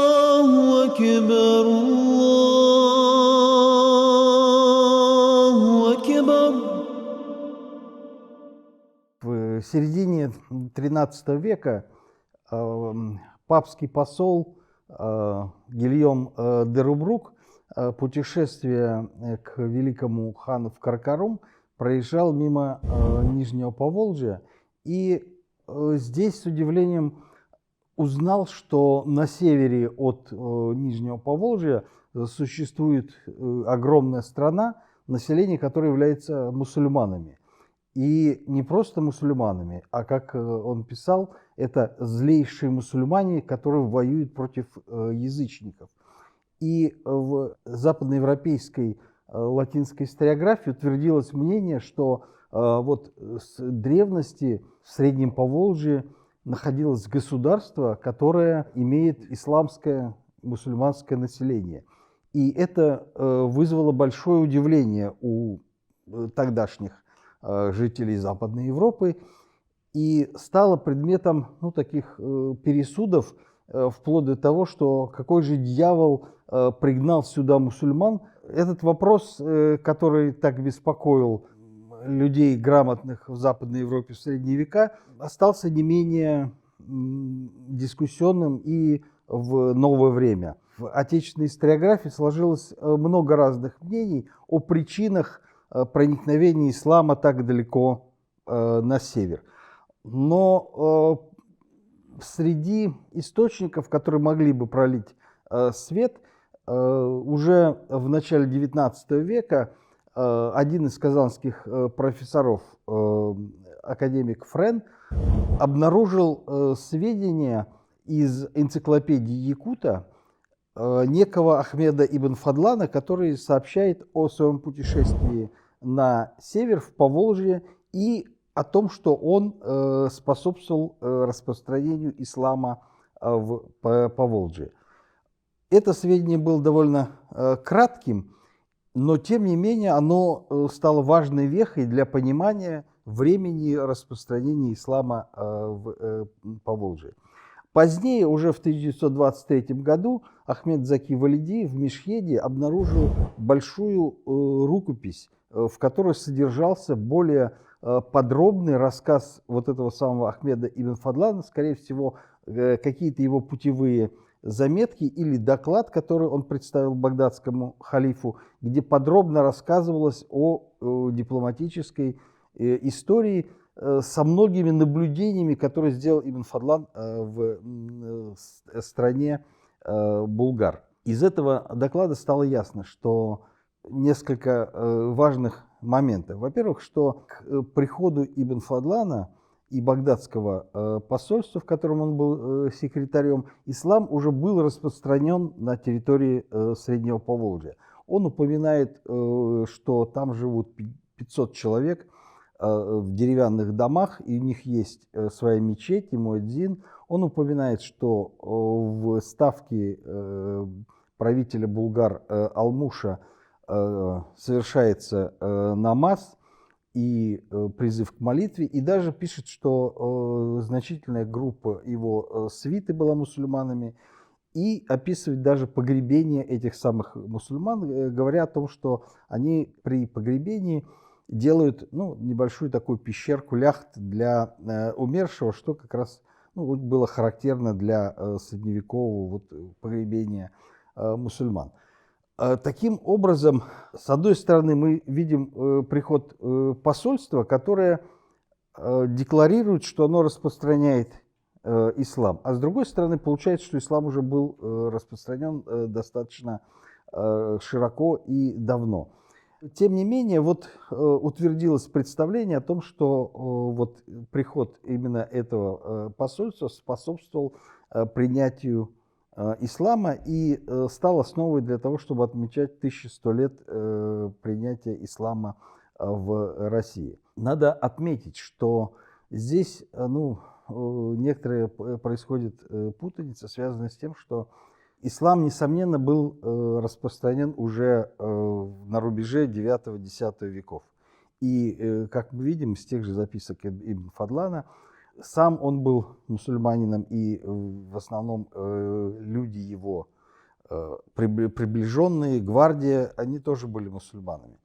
الله أكبر الله أكبر. В середине XIII века папский посол Гильом де Рубрук, путешествуя к великому хану в Каракарум, проезжал мимо Нижнего Поволжья и здесь с удивлением узнал, что на севере от Нижнего Поволжья существует огромная страна, население которой является мусульманами. И не просто мусульманами, а, как он писал, это злейшие мусульмане, которые воюют против язычников. И в западноевропейской латинской историографии утвердилось мнение, что вот с древности в Среднем Поволжье находилось государство, которое имеет исламское, мусульманское население. И это вызвало большое удивление у тогдашних жителей Западной Европы и стало предметом таких пересудов, вплоть до того, что какой же дьявол пригнал сюда мусульман. Этот вопрос, который так беспокоил людей, грамотных в Западной Европе в средние века, остался не менее дискуссионным и в новое время. В отечественной историографии сложилось много разных мнений о причинах проникновения ислама так далеко на север. Но среди источников, которые могли бы пролить свет, уже в начале XIX века один из казанских профессоров, академик Френ, обнаружил сведения из энциклопедии Якута некого Ахмеда ибн Фадлана, который сообщает о своем путешествии на север, в Поволжье, и о том, что он способствовал распространению ислама в Поволжье. Это сведение было довольно кратким, но тем не менее оно стало важной вехой для понимания времени распространения ислама в Поволжье. Позднее, уже в 1923 году, Ахмед Заки Валиди в Мешхеде обнаружил большую рукопись, в которой содержался более подробный рассказ вот этого самого Ахмеда ибн Фадлана, скорее всего, какие-то его путевые заметки или доклад, который он представил багдадскому халифу, где подробно рассказывалось о дипломатической истории со многими наблюдениями, которые сделал Ибн Фадлан в стране булгар. Из этого доклада стало ясно, что несколько важных моментов. Во-первых, что к приходу Ибн Фадлана и багдадского посольства, в котором он был секретарем, ислам уже был распространен на территории Среднего Поволжья. Он упоминает, что там живут 500 человек в деревянных домах, и у них есть своя мечеть и муэдзин. Он упоминает, что в ставке правителя булгар Алмуша совершается намаз и призыв к молитве, и даже пишет, что значительная группа его свиты была мусульманами, и описывает даже погребение этих самых мусульман, говоря о том, что они при погребении делают небольшую такую пещерку, ляхт для умершего, что как раз было характерно для средневекового погребения мусульман. Таким образом, с одной стороны, мы видим приход посольства, которое декларирует, что оно распространяет ислам, а с другой стороны, получается, что ислам уже был распространен достаточно широко и давно. Тем не менее, утвердилось представление о том, что приход именно этого посольства способствовал принятию ислама и стал основой для того, чтобы отмечать 1100 лет принятия ислама в России. Надо отметить, что здесь некоторая происходит путаница, связанная с тем, что ислам, несомненно, был распространен уже на рубеже IX-X веков. И, как мы видим из тех же записок Ибн Фадлана, Сам он был мусульманином, и в основном люди его приближенные, гвардия, они тоже были мусульманами.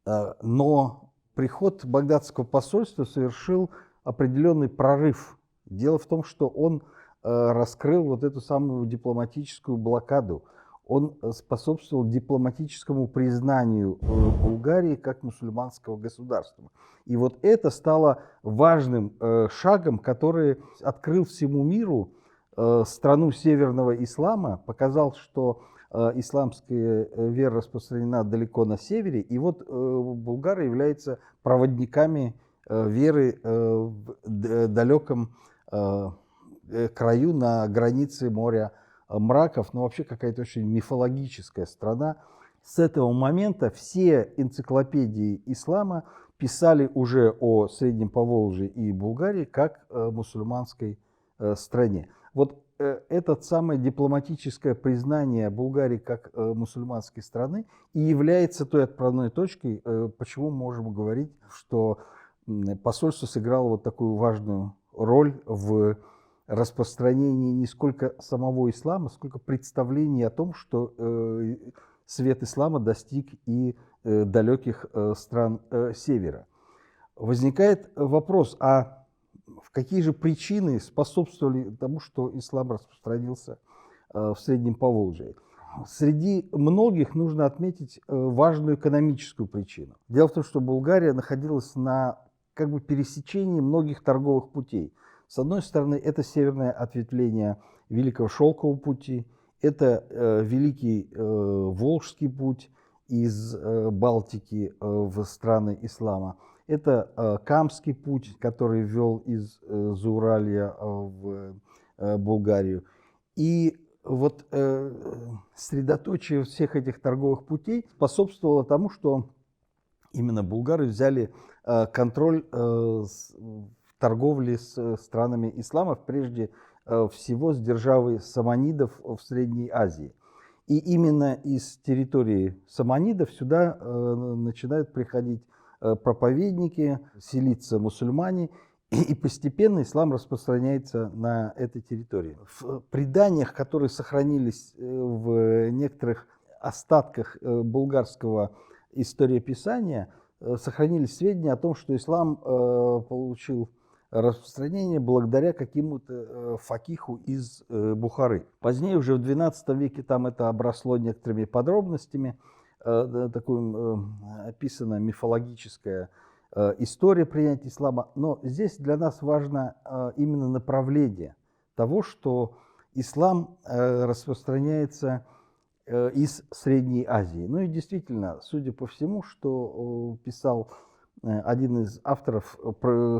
Но приход багдадского посольства совершил определенный прорыв. Дело в том, что он раскрыл вот эту самую дипломатическую блокаду. Он способствовал дипломатическому признанию Булгарии как мусульманского государства. И вот это стало важным шагом, который открыл всему миру страну северного ислама, показал, что исламская вера распространена далеко на севере, и вот булгары являются проводниками веры в далеком краю на границе моря мраков, но вообще какая-то очень мифологическая страна. С этого момента все энциклопедии ислама писали уже о Среднем Поволжье и Булгарии как мусульманской стране. Вот это самое дипломатическое признание Булгарии как мусульманской страны и является той отправной точкой, почему мы можем говорить, что посольство сыграло вот такую важную роль в распространении не сколько самого ислама, сколько представлений о том, что свет ислама достиг и далеких стран севера. Возникает вопрос, а какие же причины способствовали тому, что ислам распространился в Среднем Поволжье? Среди многих нужно отметить важную экономическую причину. Дело в том, что Булгария находилась на как бы пересечении многих торговых путей. С одной стороны, это северное ответвление Великого Шелкового пути, это Великий Волжский путь из Балтики в страны ислама, это Камский путь, который вел из Зауралья в Булгарию. И вот средоточие всех этих торговых путей способствовало тому, что именно булгары взяли контроль торговли с странами ислама, прежде всего с державой саманидов в Средней Азии. И именно из территории саманидов сюда начинают приходить проповедники, селиться мусульмане, и постепенно ислам распространяется на этой территории. В преданиях, которые сохранились в некоторых остатках булгарского историописания, сохранились сведения о том, что ислам получил распространение благодаря какому-то факиху из Бухары. Позднее, уже в XII веке, там это обросло некоторыми подробностями, такая описана мифологическая история принятия ислама. Но здесь для нас важно именно направление того, что ислам распространяется из Средней Азии. Ну и действительно, судя по всему, что писал один из авторов,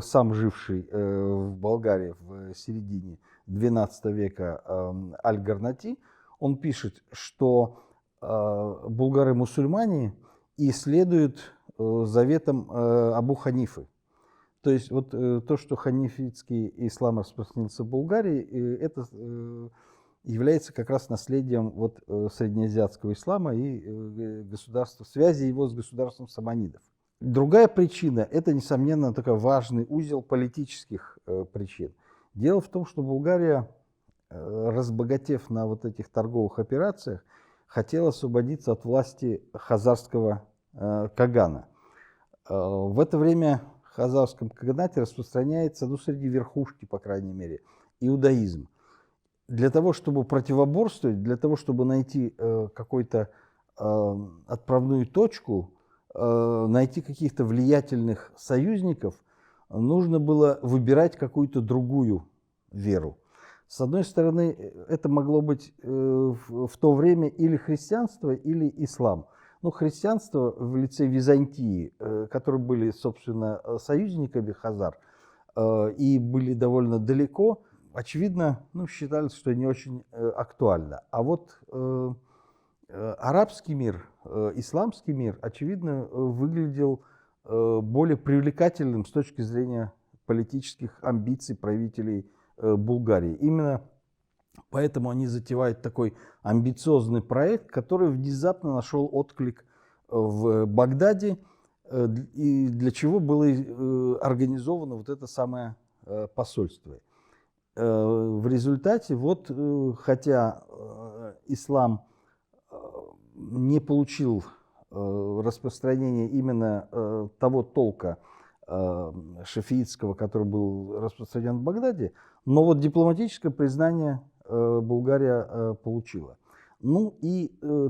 сам живший в Болгарии в середине XII века, Аль-Гарнати, он пишет, что булгары-мусульмане и следуют заветам Абу Ханифы. То есть вот то, что ханифитский ислам распространился в Булгарии, это является как раз наследием вот среднеазиатского ислама и государства, связи его с государством саманидов. Другая причина – это, несомненно, такой важный узел политических причин. Дело в том, что Булгария, разбогатев на вот этих торговых операциях, хотела освободиться от власти хазарского кагана. В это время в хазарском каганате распространяется, ну, среди верхушки, по крайней мере, иудаизм. Для того, чтобы противоборствовать, для того, чтобы найти какую-то отправную точку, найти каких-то влиятельных союзников, нужно было выбирать какую-то другую веру. С одной стороны, это могло быть в то время или христианство, или ислам. Ну, христианство в лице Византии, которые были, собственно, союзниками хазар и были довольно далеко, очевидно, ну, считалось, что не очень актуально. А вот арабский мир, исламский мир, очевидно, выглядел более привлекательным с точки зрения политических амбиций правителей Булгарии. Именно поэтому они затевают такой амбициозный проект, который внезапно нашел отклик в Багдаде, и для чего было организовано вот это самое посольстве. В результате, вот, хотя ислам не получил распространения именно того толка шафиитского, который был распространен в Багдаде, но вот дипломатическое признание Булгария получила. Ну и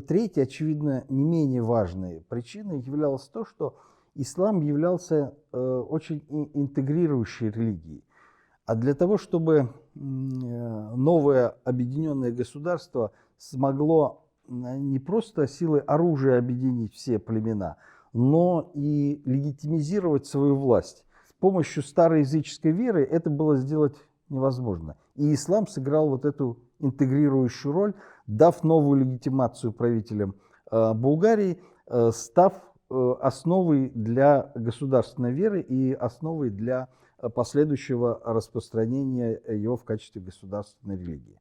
третья, очевидно, не менее важной причиной являлось то, что ислам являлся очень интегрирующей религией. А для того, чтобы новое объединенное государство смогло не просто силой оружия объединить все племена, но и легитимизировать свою власть. С помощью староязыческой веры это было сделать невозможно. И ислам сыграл вот эту интегрирующую роль, дав новую легитимацию правителям Булгарии, став основой для государственной веры и основой для последующего распространения ее в качестве государственной религии.